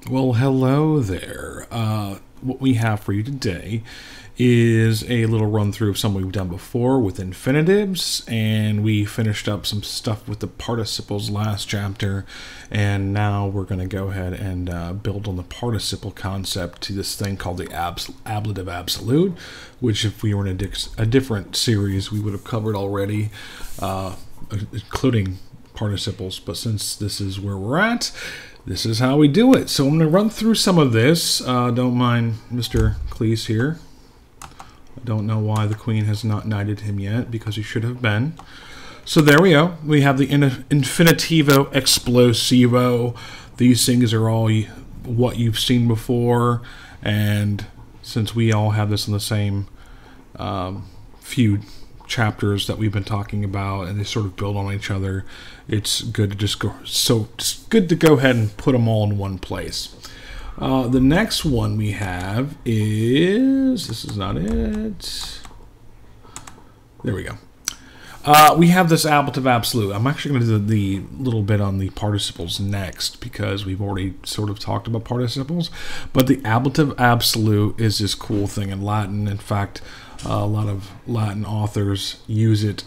Well, hello there. What we have for you today is a little run through of something we've done before with infinitives, and we finished up some stuff with the participles last chapter, and now we're going to go ahead and build on the participle concept to this thing called the Ablative Absolute, which if we were in a different series we would have covered already, including participles, but since this is where we're at, this is how we do it. So I'm going to run through some of this. Don't mind Mr. Cleese here. I don't know why the Queen has not knighted him yet, because he should have been. So there we go. We have the Infinitivo Explosivo. These things are all what you've seen before, and since we all have this in the same few chapters that we've been talking about, and they sort of build on each other, it's good to just go. So it's good to go ahead and put them all in one place. The next one we have is, this is not it. There we go. We have this ablative absolute. I'm actually going to do the little bit on the participles next, because we've already sort of talked about participles. But the ablative absolute is this cool thing in Latin. In fact, a lot of Latin authors use it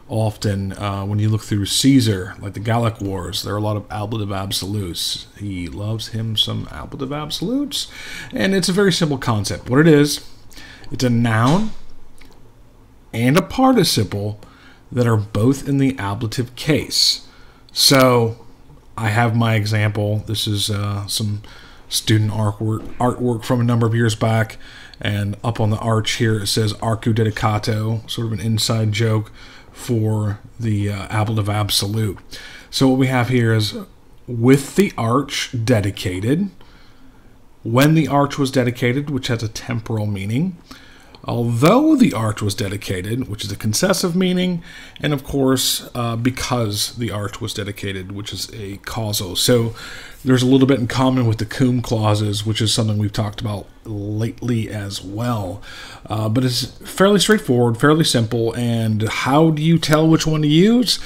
often. When you look through Caesar, like the Gallic Wars, there are a lot of ablative absolutes. He loves him some ablative absolutes. And it's a very simple concept. What it is, it's a noun and a participle that are both in the ablative case. So I have my example. This is some student artwork from a number of years back, and up on the arch here it says arcu dedicato, sort of an inside joke for the ablative absolute. So what we have here is with the arch dedicated, when the arch was dedicated, which has a temporal meaning, although the arch was dedicated, which is a concessive meaning, and of course because the arch was dedicated, which is a causal. So there's a little bit in common with the cum clauses, which is something we've talked about lately as well. But it's fairly straightforward, fairly simple. And how do you tell which one to use?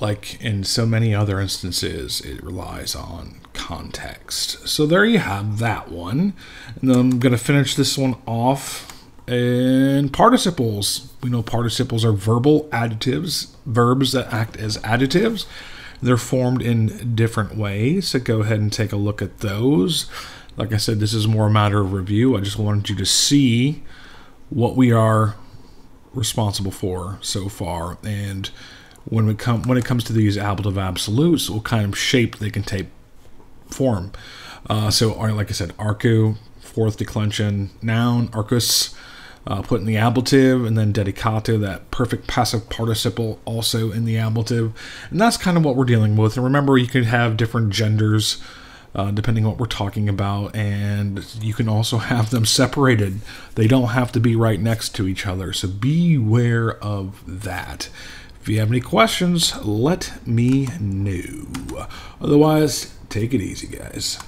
Like in so many other instances, it relies on context. So there you have that one. And then I'm going to finish this one off in participles. We know participles are verbal adjectives, verbs that act as adjectives. They're formed in different ways, so go ahead and take a look at those. Like I said, this is more a matter of review. I just wanted you to see what we are responsible for so far, and when it comes to these ablative absolutes, what kind of shape they can take form. So like I said, arcu, fourth declension noun, arcus, put in the ablative, and then dedicato, that perfect passive participle, also in the ablative. And that's kind of what we're dealing with. And remember, you could have different genders depending on what we're talking about, and you can also have them separated. They don't have to be right next to each other, so beware of that. If you have any questions, let me know. Otherwise, take it easy, guys.